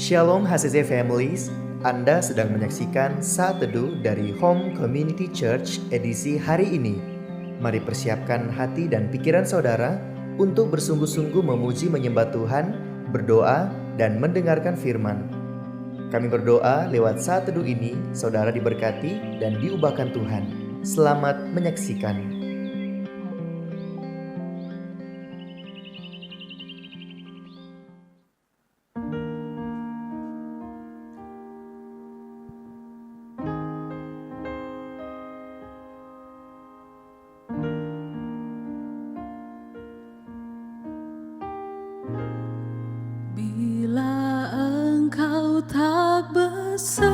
Shalom HCC Families, Anda sedang menyaksikan Saat Teduh dari Home Community Church edisi hari ini. Mari persiapkan hati dan pikiran saudara untuk bersungguh-sungguh memuji menyembah Tuhan, berdoa, dan mendengarkan firman. Kami berdoa lewat Saat Teduh ini, saudara diberkati dan diubahkan Tuhan. Selamat menyaksikan. Tak besertaku,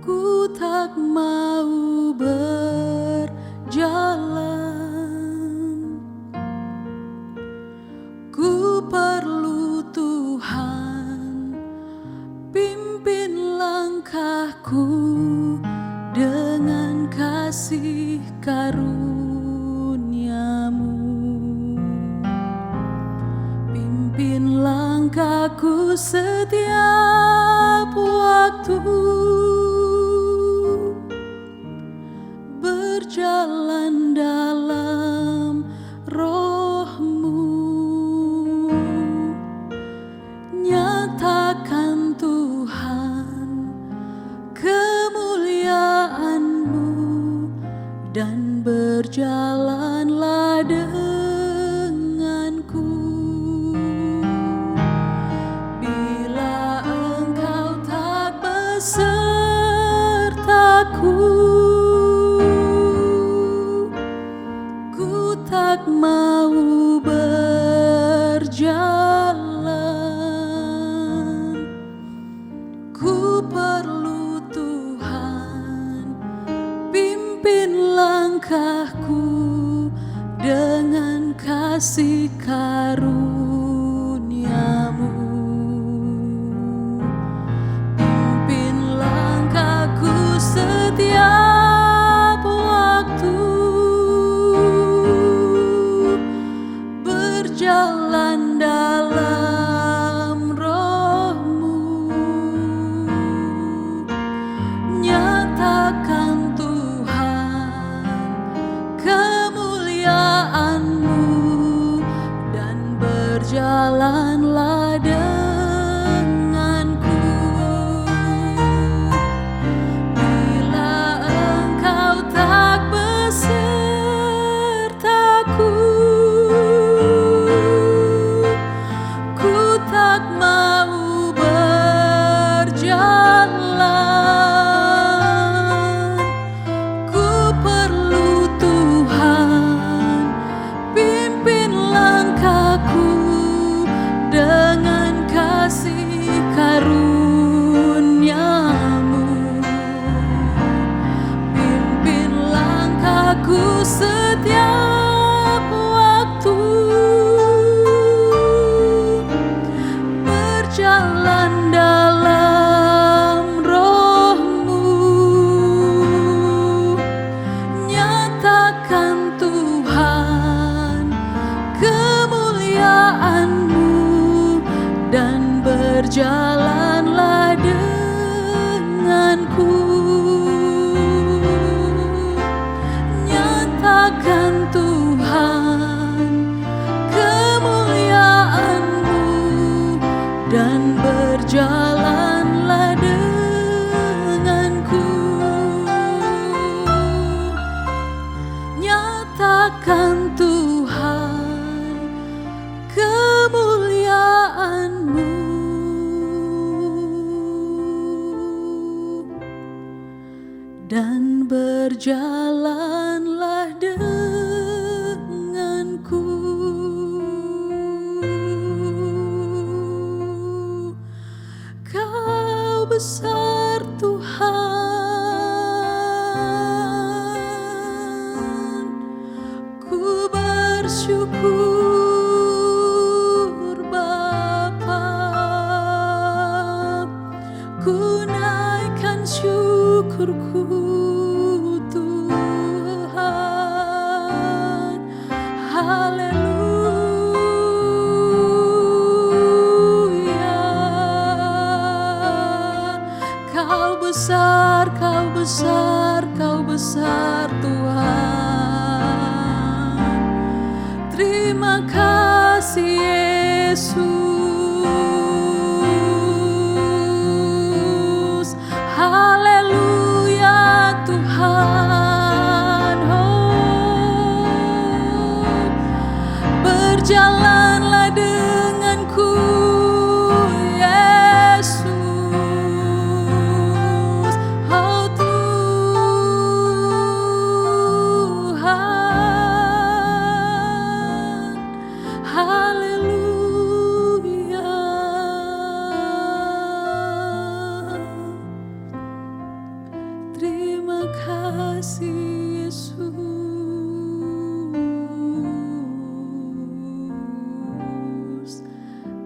ku tak mau berjalan. Ku perlu Tuhan, pimpin langkahku dengan kasih karunia-Mu. Pimpin langkahku setiap waktu, berjalan dalam Roh-Mu. Nyatakan Tuhan kemuliaan-Mu dan berjalanlah denganku. Sertaku, ku tak mau berjalan. Ku perlu Tuhan, pimpin langkahku dengan kasih karunia-Mu. Setiap waktu, berjalan dalam Roh-Mu. Nyatakan Tuhan kemuliaan-Mu dan berjalanlah setiap waktu, berjalan dalam Roh-Mu. Nyatakan Tuhan kemuliaan-Mu dan berjalanlah denganku. Nyatakan Tuhan kemuliaan-Mu dan berjalanlah denganku. Nyatakan Tuhan kemuliaan-Mu dan berjalanlah denganku. Kau besar Tuhan, ku bersyukur Bapa, ku naikkan syukurku Tuhan. Haleluya. besar Tuhan. Terima kasih Yesus. Haleluya Tuhan. Oh, berjalanlah denganku Yesus. Oh Tuhan. Haleluya. Terima kasih Yesus.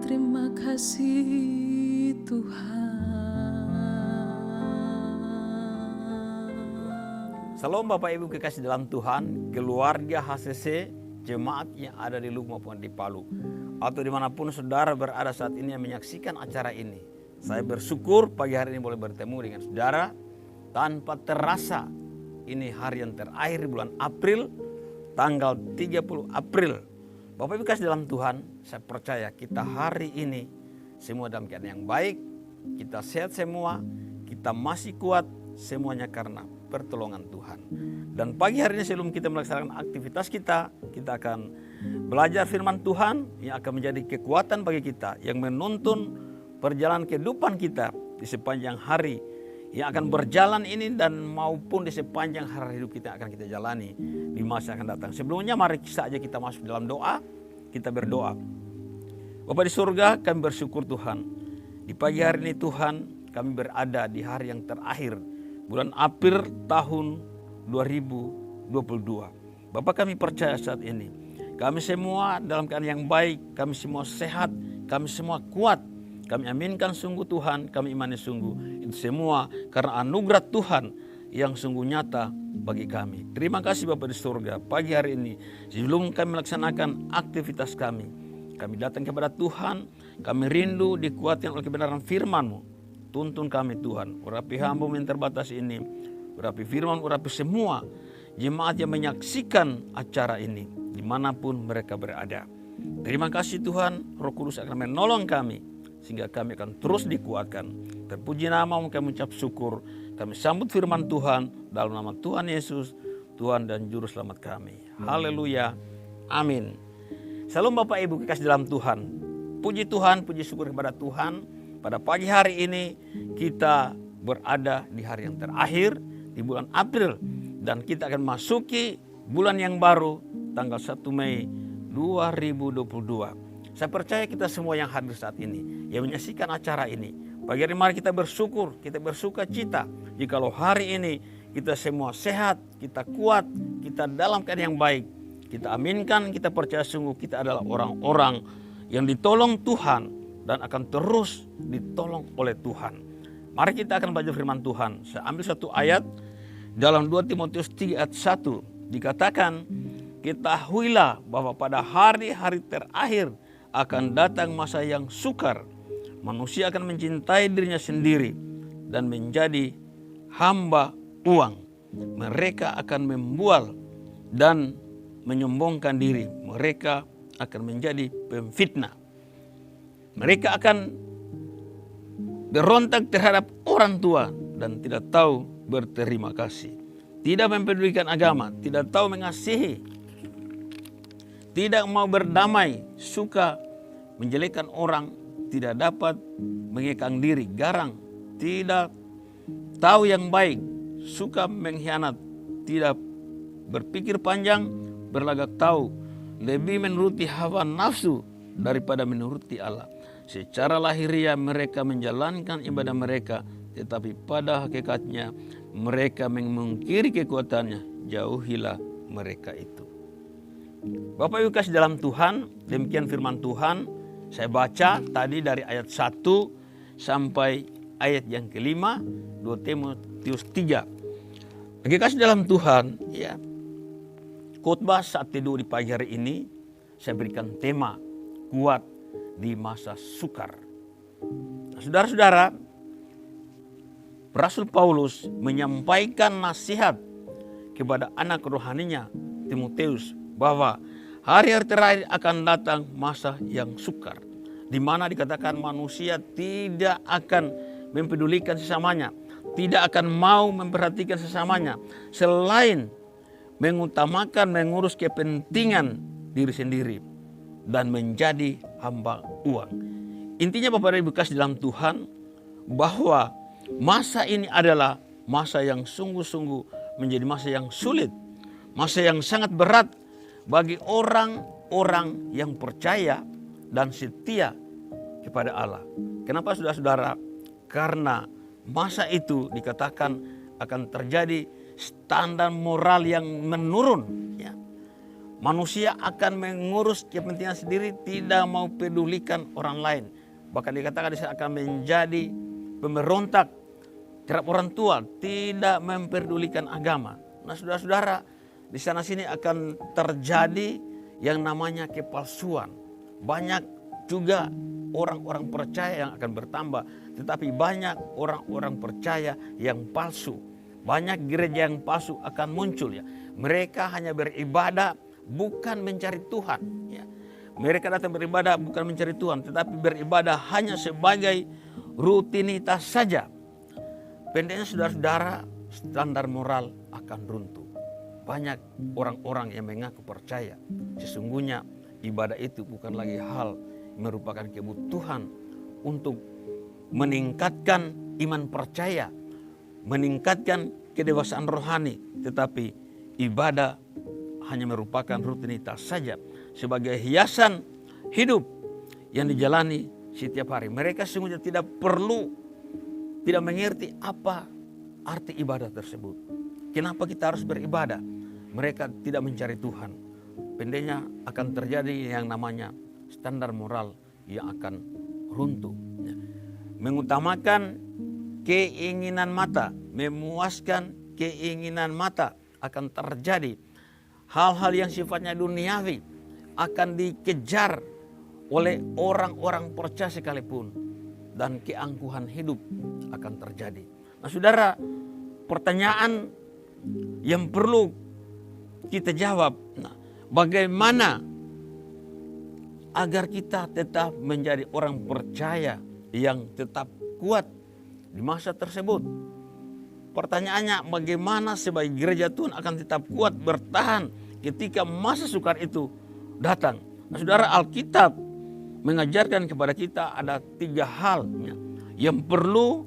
Terima kasih Tuhan. Salam Bapak Ibu kekasih dalam Tuhan, keluarga HCC, jemaat yang ada di Luwu maupun di Palu, atau dimanapun saudara berada saat ini yang menyaksikan acara ini. Saya bersyukur pagi hari ini boleh bertemu dengan saudara tanpa terasa. Ini hari yang terakhir bulan April, tanggal 30 April. Bapak Ibu kasih dalam Tuhan, saya percaya kita hari ini semua dalam keadaan yang baik, kita sehat semua, kita masih kuat, semuanya karena pertolongan Tuhan. Dan pagi hari ini sebelum kita melaksanakan aktivitas kita akan belajar firman Tuhan yang akan menjadi kekuatan bagi kita, yang menuntun perjalanan kehidupan kita di sepanjang hari yang akan berjalan ini dan maupun di sepanjang hari hidup kita akan kita jalani di masa yang akan datang. Sebelumnya mari saja kita masuk dalam doa, kita berdoa. Bapa di surga, kami bersyukur Tuhan. Di pagi hari ini Tuhan, kami berada di hari yang terakhir bulan April tahun 2022. Bapak kami percaya saat ini, kami semua dalam keadaan yang baik, kami semua sehat, kami semua kuat. Kami aminkan sungguh Tuhan, kami imani sungguh. Itu semua karena anugerah Tuhan yang sungguh nyata bagi kami. Terima kasih Bapak di surga. Pagi hari ini sebelum kami melaksanakan aktivitas kami datang kepada Tuhan. Kami rindu dikuatkan oleh kebenaran firman-Mu. Tuntun kami Tuhan. Urapi hamba-Mu yang terbatas ini. Urapi firman, urapi semua jemaat yang menyaksikan acara ini dimanapun mereka berada. Terima kasih Tuhan, Roh Kudus akan menolong kami sehingga kami akan terus dikuatkan. Terpuji nama-Mu, kami ucap syukur. Kami sambut firman Tuhan dalam nama Tuhan Yesus, Tuhan dan Juru Selamat kami. Haleluya. Amin. Salam Bapak Ibu kekasih dalam Tuhan. Puji Tuhan, puji syukur kepada Tuhan. Pada pagi hari ini kita berada di hari yang terakhir di bulan April. Dan kita akan masuki bulan yang baru tanggal 1 Mei 2022. Saya percaya kita semua yang hadir saat ini, yang menyaksikan acara ini, pagi hari mari kita bersyukur, kita bersuka cita. Jikalau hari ini kita semua sehat, kita kuat, kita dalam keadaan yang baik, kita aminkan, kita percaya sungguh kita adalah orang-orang yang ditolong Tuhan dan akan terus ditolong oleh Tuhan. Mari kita akan baca firman Tuhan. Saya ambil satu ayat dalam 2 Timotius 3 ayat 1. Dikatakan, ketahuilah bahwa pada hari-hari terakhir akan datang masa yang sukar. Manusia akan mencintai dirinya sendiri dan menjadi hamba uang. Mereka akan membual dan menyombongkan diri. Mereka akan menjadi pemfitnah. Mereka akan berontak terhadap orang tua dan tidak tahu berterima kasih. Tidak mempedulikan agama, tidak tahu mengasihi, tidak mau berdamai, suka menjelekkan orang, tidak dapat mengekang diri, garang, tidak tahu yang baik, suka mengkhianat, tidak berpikir panjang, berlagak tahu, lebih menuruti hawa nafsu daripada menuruti Allah. Secara lahiriah mereka menjalankan ibadah mereka, tetapi pada hakikatnya mereka mengingkari kekuatannya. Jauhilah mereka itu. Bapak Ibu kasih dalam Tuhan, demikian firman Tuhan. Saya baca tadi dari ayat 1 sampai ayat yang kelima, 2 Timotius 3. Bagi kasih dalam Tuhan, ya, khotbah saat teduh di pagi hari ini, saya berikan tema kuat di masa sukar. Nah, saudara-saudara, Rasul Paulus menyampaikan nasihat kepada anak rohaninya Timotius bahwa hari-hari terakhir akan datang masa yang sukar, di mana dikatakan manusia tidak akan mempedulikan sesamanya, tidak akan mau memperhatikan sesamanya, selain mengutamakan mengurus kepentingan diri sendiri dan menjadi hamba uang. Intinya Bapak dan Ibu kasih dalam Tuhan, bahwa masa ini adalah masa yang sungguh-sungguh menjadi masa yang sulit, masa yang sangat berat bagi orang-orang yang percaya dan setia kepada Allah. Kenapa saudara-saudara? Karena masa itu dikatakan akan terjadi standar moral yang menurun. Ya. Manusia akan mengurus kepentingan sendiri, tidak mau pedulikan orang lain. Bahkan dikatakan akan menjadi pemberontak terhadap orang tua, tidak memperdulikan agama. Nah saudara-saudara, di sana sini akan terjadi yang namanya kepalsuan. Banyak juga orang-orang percaya yang akan bertambah, tetapi banyak orang-orang percaya yang palsu. Banyak gereja yang palsu akan muncul ya. Mereka hanya beribadah bukan mencari Tuhan ya. Mereka datang beribadah bukan mencari Tuhan, tetapi beribadah hanya sebagai rutinitas saja. Pendeknya saudara-saudara, standar moral akan runtuh. Banyak orang-orang yang mengaku percaya, sesungguhnya ibadah itu bukan lagi hal merupakan kebutuhan untuk meningkatkan iman percaya, meningkatkan kedewasaan rohani, tetapi ibadah hanya merupakan rutinitas saja sebagai hiasan hidup yang dijalani setiap hari. Mereka sesungguhnya tidak mengerti apa arti ibadah tersebut. Kenapa kita harus beribadah? Mereka tidak mencari Tuhan. Pendeknya akan terjadi yang namanya standar moral yang akan runtuh. Mengutamakan keinginan mata, memuaskan keinginan mata akan terjadi. Hal-hal yang sifatnya duniawi akan dikejar oleh orang-orang percaya sekalipun, dan keangkuhan hidup akan terjadi. Nah saudara, pertanyaan yang perlu kita jawab, bagaimana agar kita tetap menjadi orang percaya yang tetap kuat di masa tersebut? Pertanyaannya, bagaimana sebagai gereja Tuhan akan tetap kuat bertahan ketika masa sukar itu datang? Nah, saudara, Alkitab mengajarkan kepada kita ada 3 hal yang perlu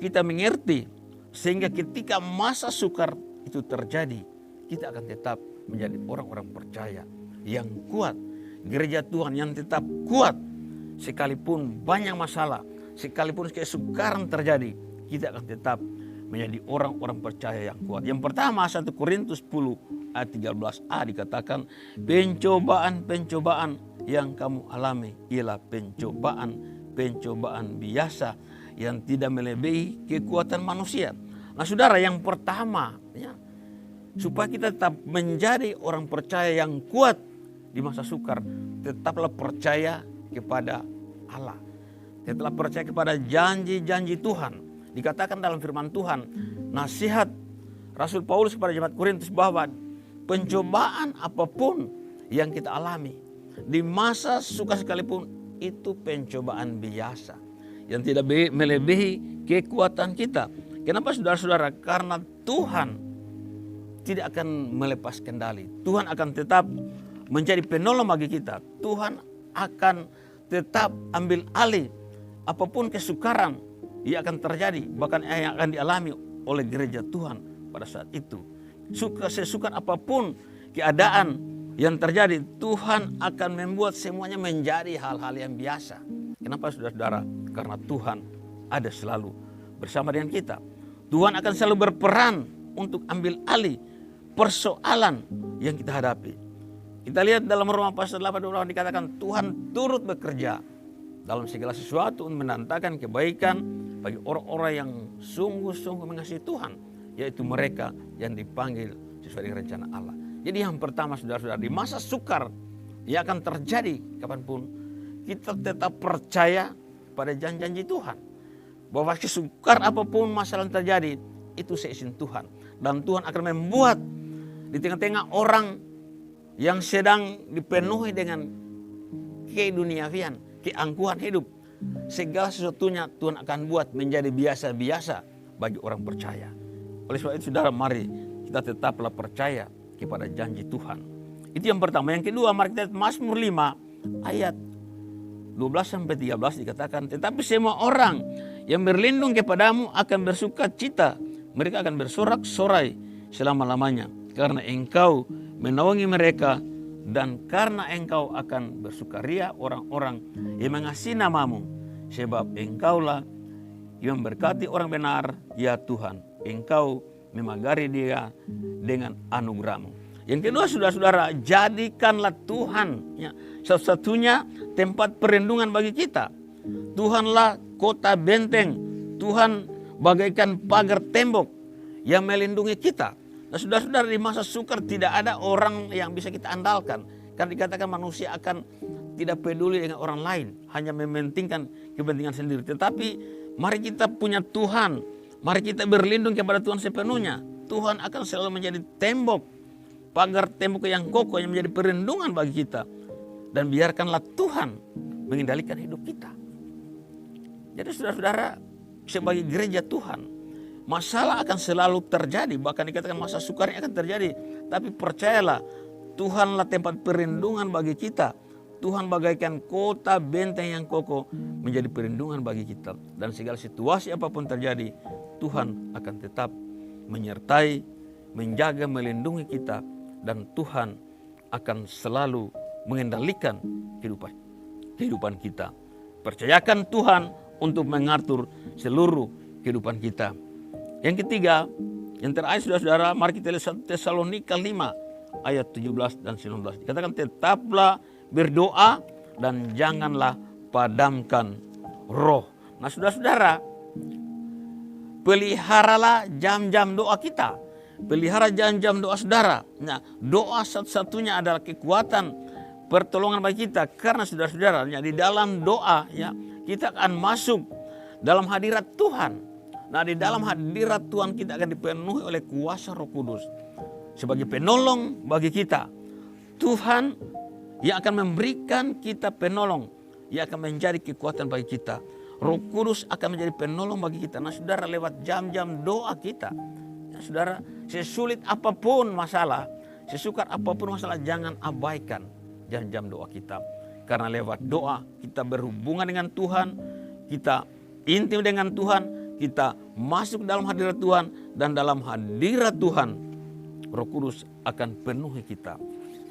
kita mengerti, sehingga ketika masa sukar itu terjadi, kita akan tetap menjadi orang-orang percaya yang kuat. Gereja Tuhan yang tetap kuat sekalipun banyak masalah, sekalipun kesukaran terjadi, kita akan tetap menjadi orang-orang percaya yang kuat. Yang pertama, 1 Korintus 10 ayat 13a dikatakan, pencobaan-pencobaan yang kamu alami ialah pencobaan biasa yang tidak melebihi kekuatan manusia. Nah saudara, yang pertama ya, supaya kita tetap menjadi orang percaya yang kuat di masa sukar, tetaplah percaya kepada Allah. Tetaplah percaya kepada janji-janji Tuhan. Dikatakan dalam firman Tuhan, nasihat Rasul Paulus kepada jemaat Korintus bahwa pencobaan apapun yang kita alami di masa sukar sekalipun itu pencobaan biasa yang tidak melebihi kekuatan kita. Kenapa saudara-saudara? Karena Tuhan tidak akan melepas kendali. Tuhan akan tetap menjadi penolong bagi kita. Tuhan akan tetap ambil alih apapun kesukaran yang akan terjadi, bahkan yang akan dialami oleh gereja Tuhan pada saat itu. Sesukar apapun keadaan yang terjadi, Tuhan akan membuat semuanya menjadi hal-hal yang biasa. Kenapa saudara-saudara? Karena Tuhan ada selalu bersama dengan kita. Tuhan akan selalu berperan untuk ambil alih persoalan yang kita hadapi. Kita lihat dalam Roma pasal 8 dikatakan Tuhan turut bekerja dalam segala sesuatu untuk mendatangkan kebaikan bagi orang-orang yang sungguh-sungguh mengasihi Tuhan, yaitu mereka yang dipanggil sesuai dengan rencana Allah. Jadi yang pertama saudara-saudara, di masa sukar yang akan terjadi kapanpun, kita tetap percaya pada janji-janji Tuhan. Bahwa kesukar apapun masalah yang terjadi, itu seizin Tuhan. Dan Tuhan akan membuat di tengah-tengah orang yang sedang dipenuhi dengan keduniawian, keangkuhan hidup, segala sesuatunya Tuhan akan buat menjadi biasa-biasa bagi orang percaya. Oleh sebab itu saudara, mari kita tetaplah percaya kepada janji Tuhan. Itu yang pertama. Yang kedua, mari kita lihat Mazmur 5 ayat 12-13 dikatakan, tetapi semua orang yang berlindung kepadamu akan bersuka cita. Mereka akan bersorak-sorai selama-lamanya. Karena engkau menaungi mereka dan karena engkau akan bersukaria orang-orang yang mengasihi namamu. Sebab engkaulah yang memberkati orang benar, ya Tuhan. Engkau memagari dia dengan anugerahmu. Yang kedua, saudara-saudara, jadikanlah Tuhan satu-satunya tempat perlindungan bagi kita. Tuhanlah kota benteng. Tuhan bagaikan pagar tembok yang melindungi kita. Nah, saudara-saudara, di masa sukar tidak ada orang yang bisa kita andalkan. Karena dikatakan manusia akan tidak peduli dengan orang lain, hanya mementingkan kepentingan sendiri. Tetapi mari kita punya Tuhan. Mari kita berlindung kepada Tuhan sepenuhnya. Tuhan akan selalu menjadi tembok, pagar tembok yang kokoh yang menjadi perlindungan bagi kita. Dan biarkanlah Tuhan mengendalikan hidup kita. Jadi saudara-saudara, sebagai gereja Tuhan, masalah akan selalu terjadi. Bahkan dikatakan masa sukar akan terjadi. Tapi percayalah, Tuhanlah tempat perlindungan bagi kita. Tuhan bagaikan kota benteng yang kokoh menjadi perlindungan bagi kita. Dan segala situasi apapun terjadi, Tuhan akan tetap menyertai, menjaga, melindungi kita. Dan Tuhan akan selalu mengendalikan kehidupan kita. Percayakan Tuhan untuk mengatur seluruh kehidupan kita. Yang ketiga, yang terakhir saudara-saudara, mari kita lihat 1 Tesalonika 5 ayat 17 dan 19. Dikatakan, tetaplah berdoa dan janganlah padamkan roh. Nah saudara-saudara, peliharalah jam-jam doa kita. Pelihara jam-jam doa saudara. Nah, doa satu-satunya adalah kekuatan pertolongan bagi kita. Karena saudara-saudara, di dalam doa kita akan masuk dalam hadirat Tuhan. Nah, di dalam hadirat Tuhan kita akan dipenuhi oleh kuasa Roh Kudus sebagai penolong bagi kita. Tuhan yang akan memberikan kita penolong, yang akan menjadi kekuatan bagi kita. Roh Kudus akan menjadi penolong bagi kita. Nah, saudara, lewat jam-jam doa kita, saudara, sesulit apapun masalah, sesukar apapun masalah, jangan abaikan jam-jam doa kita. Karena lewat doa kita berhubungan dengan Tuhan, kita intim dengan Tuhan, kita masuk dalam hadirat Tuhan, dan dalam hadirat Tuhan Roh Kudus akan penuhi kita.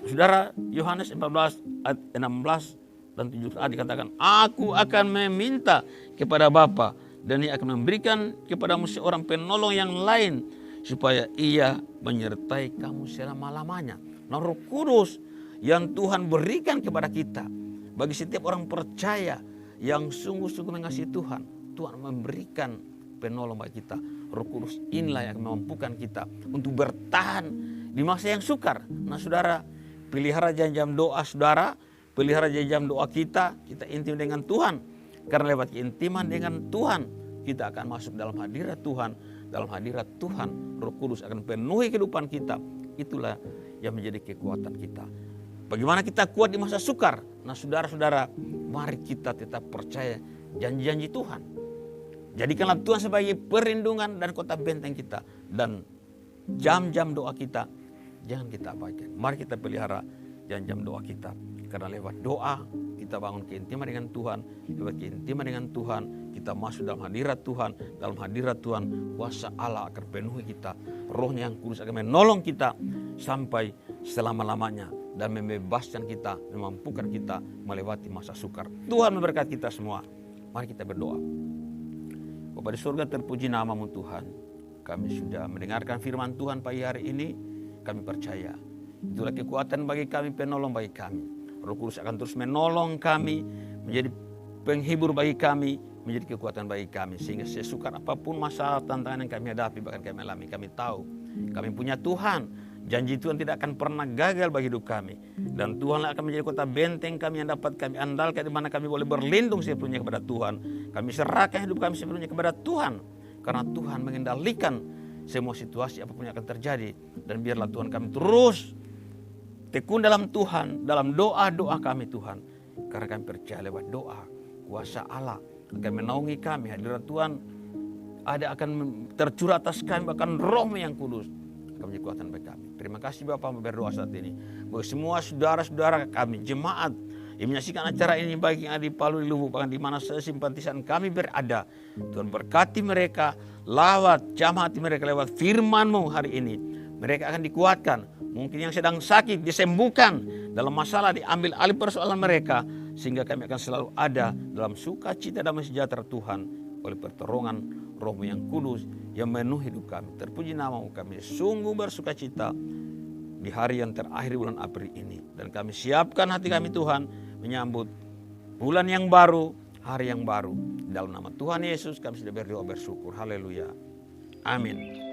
Saudara, Yohanes 14 ayat 16 dan 17a dikatakan, aku akan meminta kepada Bapa dan Ia akan memberikan kepadamu seorang penolong yang lain supaya Ia menyertai kamu selama-lamanya. Nah, Roh Kudus yang Tuhan berikan kepada kita bagi setiap orang percaya yang sungguh-sungguh mengasihi Tuhan, Tuhan memberikan penolong bagi kita. Roh Kudus inilah yang memampukan kita untuk bertahan di masa yang sukar. Nah saudara, pelihara jam-jam doa saudara, pelihara jam-jam doa kita intim dengan Tuhan. Karena lewat keintiman dengan Tuhan, kita akan masuk dalam hadirat Tuhan. Dalam hadirat Tuhan, Roh Kudus akan penuhi kehidupan kita. Itulah yang menjadi kekuatan kita. Bagaimana kita kuat di masa sukar? Nah saudara-saudara, mari kita tetap percaya janji-janji Tuhan. Jadikanlah Tuhan sebagai perlindungan dan kota benteng kita. Dan jam-jam doa kita jangan kita abaikan. Mari kita pelihara jam-jam doa kita. Karena lewat doa kita bangun keintiman dengan Tuhan. Lewat keintiman dengan Tuhan kita masuk dalam hadirat Tuhan. Dalam hadirat Tuhan kuasa Allah akan penuhi kita. Rohnya yang kudus akan menolong kita sampai selama-lamanya. Dan membebaskan kita, memampukan kita melewati masa sukar. Tuhan memberkati kita semua. Mari kita berdoa. Bapa di surga, terpuji namamu Tuhan. Kami sudah mendengarkan firman Tuhan pagi hari ini. Kami percaya itulah kekuatan bagi kami, penolong bagi kami. Roh Kudus akan terus menolong kami, menjadi penghibur bagi kagi, menjadi kekuatan bagi kami. Sehingga sesukar apapun masalah tantangan yang kami hadapi, bahkan kami alami, kami tahu kami punya Tuhan. Janji Tuhan tidak akan pernah gagal bagi hidup kami. Dan Tuhanlah akan menjadi kota benteng kami yang dapat kami andalkan, di mana kami boleh berlindung sepenuhnya kepada Tuhan. Kami serahkan hidup kami sepenuhnya kepada Tuhan. Karena Tuhan mengendalikan semua situasi apapun yang akan terjadi. Dan biarlah Tuhan kami terus tekun dalam Tuhan, dalam doa-doa kami Tuhan. Karena kami percaya lewat doa, kuasa Allah akan menaungi kami. Hadirat Tuhan akan tercurah atas kami, bahkan Roh-Mu yang kudus akan menjadi kekuatan bagi kami. Terima kasih Bapak, berdoa saat ini bagi semua saudara-saudara kami, jemaat yang menyaksikan acara ini, baik yang ada di Palu, di Lubuk, bahkan di mana simpatisan kami berada. Tuhan berkati mereka lewat jam hati mereka, lewat firman-Mu hari ini. Mereka akan dikuatkan. Mungkin yang sedang sakit disembuhkan, dalam masalah diambil alih persoalan mereka, sehingga kami akan selalu ada dalam sukacita damai sejahtera Tuhan oleh pertolongan Roh-Mu yang kudus yang memenuhi hidup kami. Terpuji nama-Mu, kami sungguh bersukacita di hari yang terakhir bulan April ini. Dan kami siapkan hati kami Tuhan menyambut bulan yang baru, hari yang baru. Dalam nama Tuhan Yesus kami sudah berdoa bersyukur. Haleluya. Amin.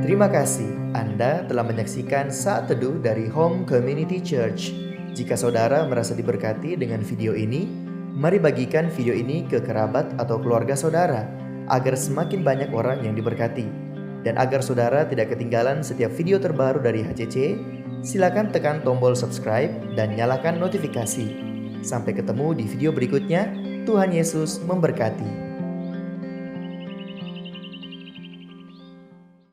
Terima kasih Anda telah menyaksikan Saat Teduh dari Home Community Church. Jika saudara merasa diberkati dengan video ini, mari bagikan video ini ke kerabat atau keluarga saudara, agar semakin banyak orang yang diberkati. Dan agar saudara tidak ketinggalan setiap video terbaru dari HCC, silakan tekan tombol subscribe dan nyalakan notifikasi. Sampai ketemu di video berikutnya. Tuhan Yesus memberkati.